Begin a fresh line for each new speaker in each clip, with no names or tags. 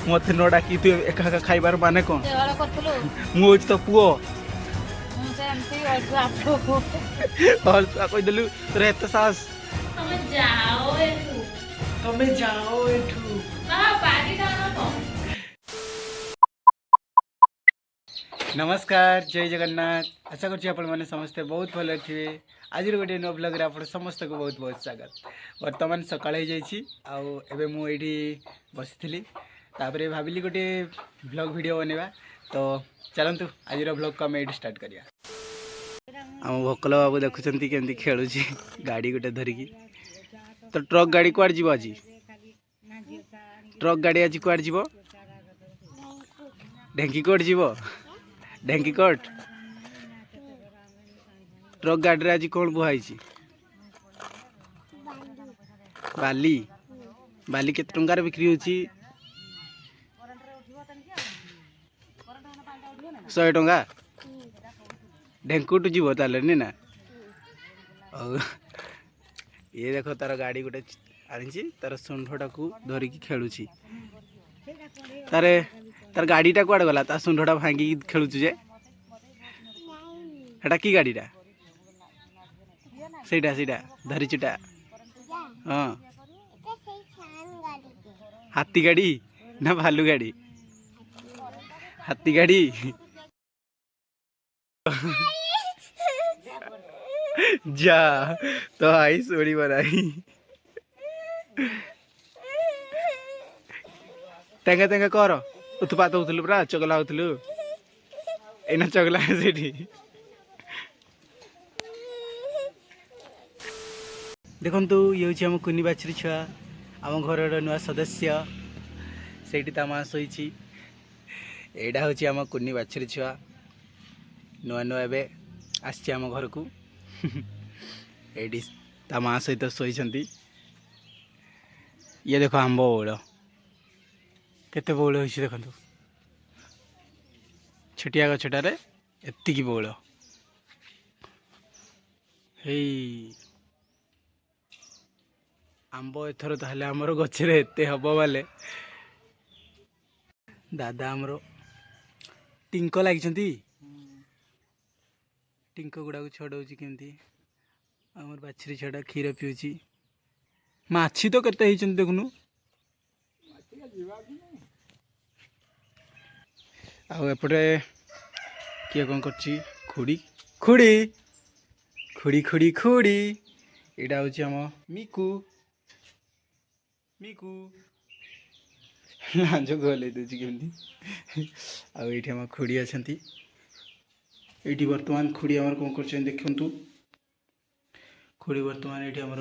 मत न डाकी तू एका एका खाइबार माने कौन मु तो पुओ और कह देलु तोर एत साहस तमे जाओ एठू नमस्कार जय जगन्नाथ आशा कर समस्ते बहुत भल थे आज गोटे नुआ ब्लॉग रे आप समस्त को बहुत बहुत स्वागत बर्तमान सकाळ हो जाइए आबे मुझे बसी तापर भाविली गोटे ब्लॉग वीडियो बनवा तो चलतु आज ब्लॉग को आम ये स्टार्ट करिया। आम भकल बाबू देखुं केमती खेलु गाड़ी गोटे धरिकी तो ट्रक गाड़ी कुआड़ जीव आज ट्रक गाड़ी आज कुआड़ जीव ढेंकीकोट जीव ढेंकीकोट ट्रक गाड़ी आज कौन बुहाई बाली बाली केते टंकार बिक्री होची 100 टंका ढेंकुट जीव ताले नी ना ये देखो तार गाड़ी गोटे आनी तार सुंढटा को धरिकी खेलुची तारे तार गाड़ीटा कुआड़ गला ता सुंढटा भांगी खेलुची जे हेटा की गाड़ीटा सेटा सेटा धरिचुटा हाँ हाथी गाड़ी ना भालू गाड़ी हाथी गाड़ी जा तो आई सोड़ी बनाई तेंगा तेंगा कर उत्पात होतलु पूरा चगला होतलु एना चगला सेठी देखंतु ये होची हम कुनी बाछरी छुआ आम घर नुआ सदस्य सेठी ता मां सोईची एडा होची आम कुनी बाछरी छुआ नुआ नुआ एबे आसी आम घर को एडी ता मां सहित शोई ये देखो आंब बौल केते बौल होइछि देखंतु छटिया गछटारे एत्तिकी बौल हेई आंब एथर ताहले हमर गछरे एते हबो बाले दादा हमरो टिंको लागिछंती टिंको गुड़ा को छड़ाऊँ केमती आमर बाछरी छड़ा क्षीर पिऊँ माछी तो केते होइछन देखुनु आउ एपटे किए कौन करछि खुड़ी खुड़ी खुड़ी खुड़ी खुड़ी एटा होछि हम मिकू मिकू लांजो गले दोछि केमती आउ एठी हम खुड़ी अछंती एठी वर्तमान खुड़ी आमर कौन करछन देखंतु खुड़ी वर्तमान एठी हमर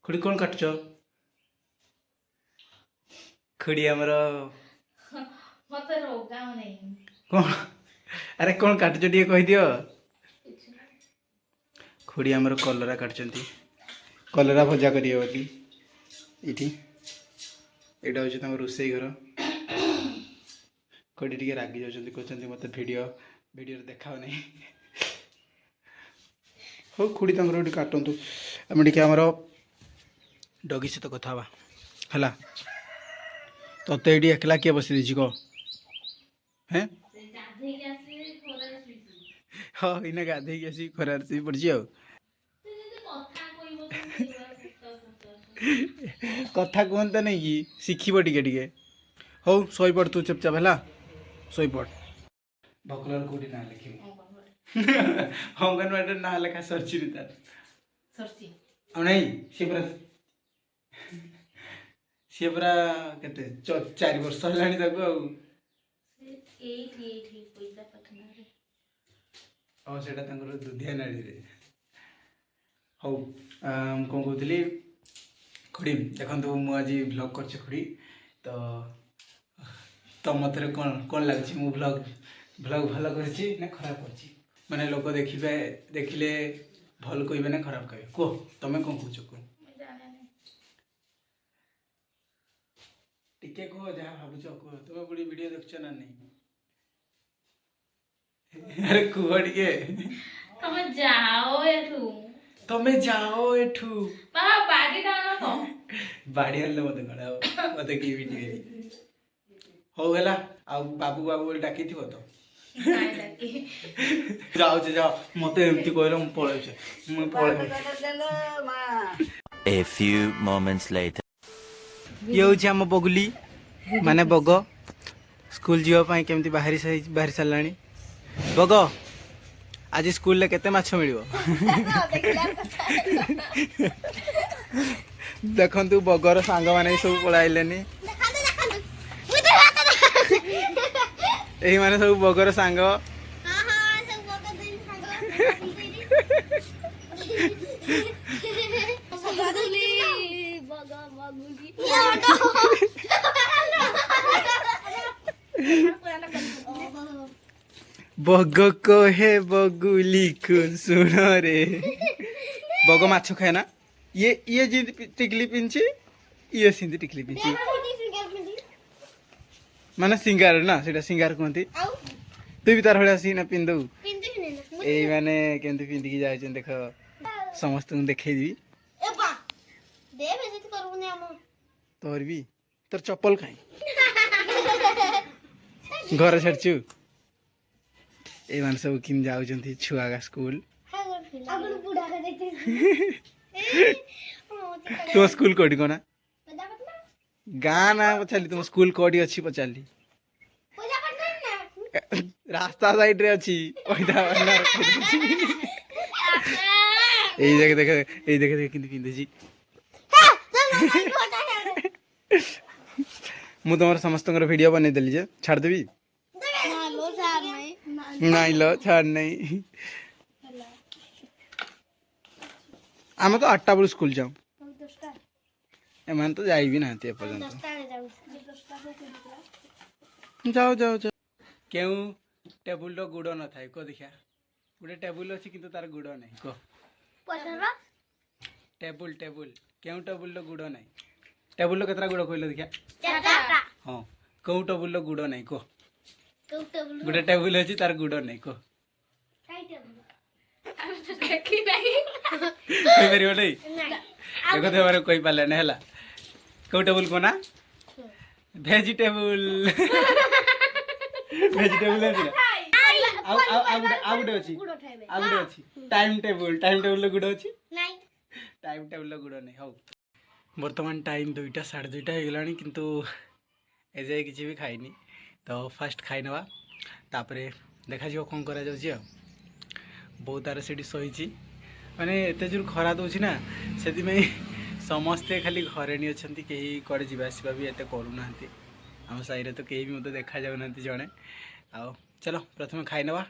खुड़ी कौन काटछ खुड़ी हमर मत रोगा नै कौन अरे कौन काटछ टिके कहि दियो खुड़ी हमर कलरा काटछंती कलरा भजा करियो कि एठी एटा होछ तम रोसई घर खुड़ी टिके रागी जाउछंती कहछंती मते वीडियो देखा नहीं हो खुड़ी तंगर काटतु आम टे आमर डगी सहित कथा है तते ये एकला किए बस देछि कह हैं हाँ इना गाधे आसी खरार से पड़ी कथा कहता नहीं कि शिखब टे हौ शई पड़ तू चुपचाप है शई पड़ भकलर कोडी ना लिखिबो अंगनवाड़ी ना लेखा सरची तार सरची आ नहीं सी पूरा केते 4 वर्ष हलानी ताको आ एठी पैसा पठना रे आ सेटा तंगर दुधिया नाड़ी रे हौ कोन कहतली खुड़ी देखंतु मु आज ब्लॉग करछ खुड़ी तो मतरे कोन लागछि मु ब्लॉग भल करछि ना खराब करछि माने लोक देखिले भल कहबे ना खराब कहबे को तमे कोन कहछ को टिके को जा भाबुछ को तमे बड़ी वीडियो देखछ ना नहीं अरे को टिके तमे जाओ एठू बाबा बाडी डालो तो बाडी हल्ले मते गळा मते की वीडियो हो गला आ बाबू बाबू बोली डाकी थी तो जाओ जाओ मते एमती कहलो मु पळे छे मु पळे
A few moments later.
ये होची हम बगुली माने बग स्कूल जीवा पाई केमती बाहरी सारलानी बग आज स्कूल ले केते माछ मिलिबो देखंतु बगर सांग माने सब पळाइलेनी एही माने सब बगर सांग बग कहे बगुली कुन सुन रे बग माछ खाए ना ये जी टिकली पिंची ये सिंधी टिकली पिंची माने सिंगार ना सेटा सिंगार कहती तू भी तार भलिया सीना पिंदु ए माने केमती पिंदी की जाय देख समस्त देखे दी तोर भी तोर चप्पल खाई घर छाड़चु ए मान सब किन जाउछंती छुआ का स्कूल तुम स्कूल कोडी कोना गाँ ना पचाली तुम स्कूल कोडी अच्छी पचाली रास्ता साइड रे अच्छी এই দেখে দেখে কিন্তু পিঁধেছি ମୁଁ ତମର ସମସ୍ତଙ୍କର ଭିଡ଼ିଓ ବନେଇଦେଲି ଯେ ଛାଡ଼ିଦେବି ନାଇଁ ଲ ଛାଡ଼ ନାଇଁ ଆମେ ତ 8ଟା ବେଳୁ ସ୍କୁଲ ଯାଉ ଏମାନେ ତ ଯାଇ ବି ନାହାନ୍ତି ଏପର୍ଯ୍ୟନ୍ତ ଯାଉ ଯାଉ ଯାଉ କେଉଁ ଟେବୁଲର ଗୁଡ଼ ନଥାଏ କହ ଦେଖିଆ ଗୋଟେ ଟେବୁଲ ଅଛି କିନ୍ତୁ ତାର ଗୁଡ଼ ନାହିଁ କହ टेबुल टेबुल क्यों टेबुल गुड़ ना टेबुल केतरा गुड़ कहल देखिया हाँ कौ टेबुल गुड़ ना कह गोटे टेबुल अच्छी तार गुड़ ना कह कहीपर नहीं देख कही पारे ना है कौ टेबुल को ना भेजिटेबुल भेजिटेबुल अच्छी टाइम टेबुल गुड़ अच्छी टाइम टेबुल गुड़ नहीं हौ बर्तमान टाइम 2टा 2:30 हो गलानी किंतु एजे किसी भी खाइनी तो फास्ट खाई नवा तापरे देखा जो कौन करा जाउछि बहुत तार से शोची माने एते जोर खरा दउछि ना सेति में समस्ते खाली घरे नहीं अच्छा कहीं कड़े जावासवा भी एत करूना आम साई तो कहीं भी मतलब देखा जाऊना जड़े आओ चलो प्रथम खाई नवा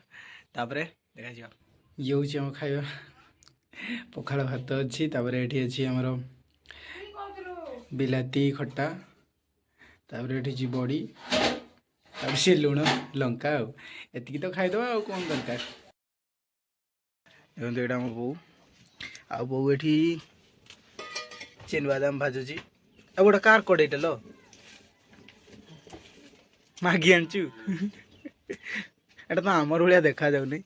तापरे देखा जा ये हूँ आम खाଇବା पखाड़ भात अच्छी तापर ये अच्छी आमर बिलाती खट्टा तापर ये बड़ी तापर से लुण लंका एति तो खाईदे आ कौन दरकार देखो ये आम बो आ बो ये चिनबादाम भाजुची आ गोटे कार कड़ेटा लो मागी आनचु एटा तो आमर भाया देखा जाऊनी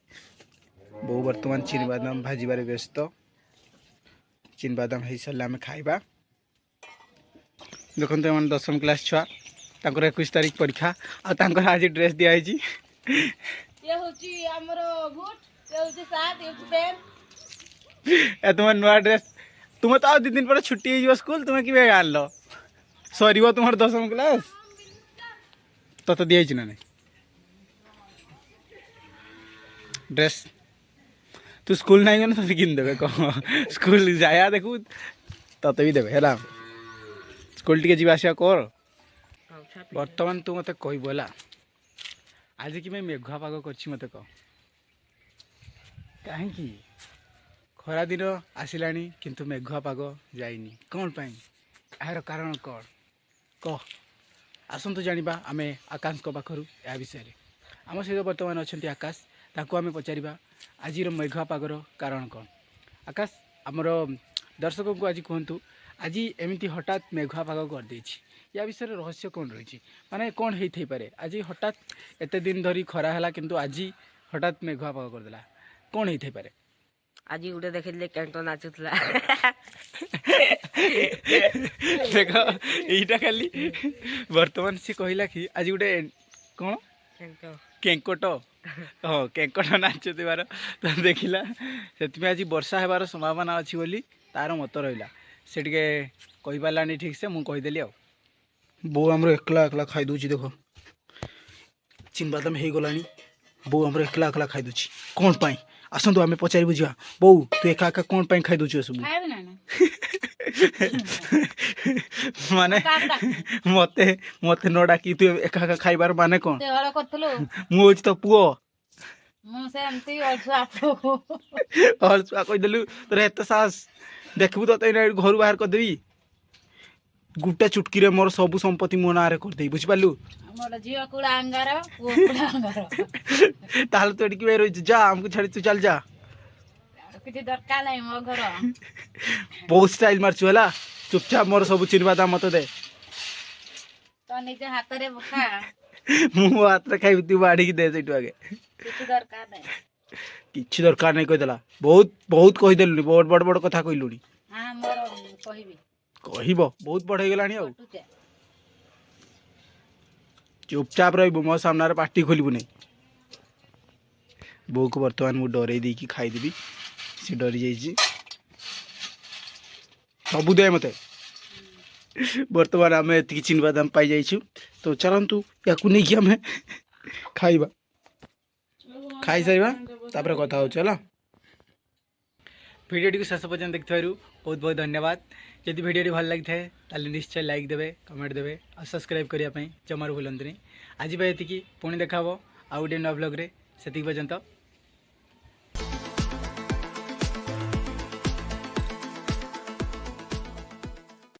बो बर्तमान चिनबादाम भाजबार व्यस्त चिनबादाम हो सारे आम खाइबा देखते एम 10वीं क्लास छुआ 21 तारीख परीक्षा आज ड्रेस दिखाई तुम नुआ ड्रेस तुम तो आ 2 दिन पर छुट्टी हो स्कूल तुम कि आन लो सर तुम 10वीं क्लास तो दिखाई ना नहीं ड्रेस तू स्कूल नहीं गना तो किन देवे कह स्कूल जाया देखू तते भी देवे है स्कूल टी जावास कर बर्तमान तू मत कह बोला आज कि मैं मेघुआ पाग कर मत कह कहीं खरा दिन आसला किंतु मेघुआ पाग जाइनी कौन पाई यार कारण कौन कह आसतु जाना आम आकाश पाखर या विषय आम सहित बर्तमान अच्छा आकाश ताकू आम पचार आज मेघुआ पागर कारण कौन आकाश आमर दर्शकों को आज कहतु आज एमती हठात मेघुआ पाग करदे या विषय रहस्य कौन रही माने कौन होई पारे आज हठात एत दिन धरी खरा है किंतु आज हठात मेघुआ पाग करदेला कौन होई पारे
आज गोटे देखिले कैंटो नाचुला
देख यहीटा खाली बर्तमान सी कहला कि आज गोटे कौन
कैंटो
केंकट हाँ केंकट नाचुथिबार तो देखला से आज वर्षा हेबार संभावना अच्छी बोली तार मत रहा से टे कही पारानी ठीक से मुझे कहीदेली आ बो आमर एकला एकला खाई दूची देख चिनबादाम हो गलानी बो आमर एकला एकला खाई दूची कौन पाई आसतु आम पचारि बुझा बो तू एका एका कौन पाई खाई दूची सब माने मते मते न डाकी तू एका एका खाइबार माने कौन मु तो पुओ अलसुआ कहीदेलु तोर एत साहस देखबू तो घर बाहर करदेवी गुटा चुटकी रे मोर सब संपत्ति मो ना करदे बुझिपालु ताहले तो एटी रही जा हमको छाड़ी तू चल जा बहुत स्टाइल मारछु हला चुपचाप मोर सब चिन्हवा दाम मत दे मु हाथ रे खाइ तू बाड़ी की दे सेटू आगे किछि दरकार नहीं कहिदेला बहुत बहुत कहिदेलुनी बड़ बड़ बड़ कथा कहिलुनी कहब बहुत बढ़ गलानी आ चुपचाप रही मो सामने पार्टी खोलबू नहीं बो को बर्तमान मुझे डर देकी खाईदेवी सी डरी जा सबू दे मत बर्तमान आम एति चिनबादाम पाई जाइछु तो चलतु या नहीं आम खाइबा खाई सारा तापर कथा हो चला भिडियो को शेष पर्यटन देखि बहुत बहुत धन्यवाद जदि भिडियो भल लगी है निश्चय लाइक देवे कमेंट देवे और सब्सक्राइब करने जमार भूलु नहीं आज ये पुणी देखा आउ गोटे नया ब्लॉग से पर्यंत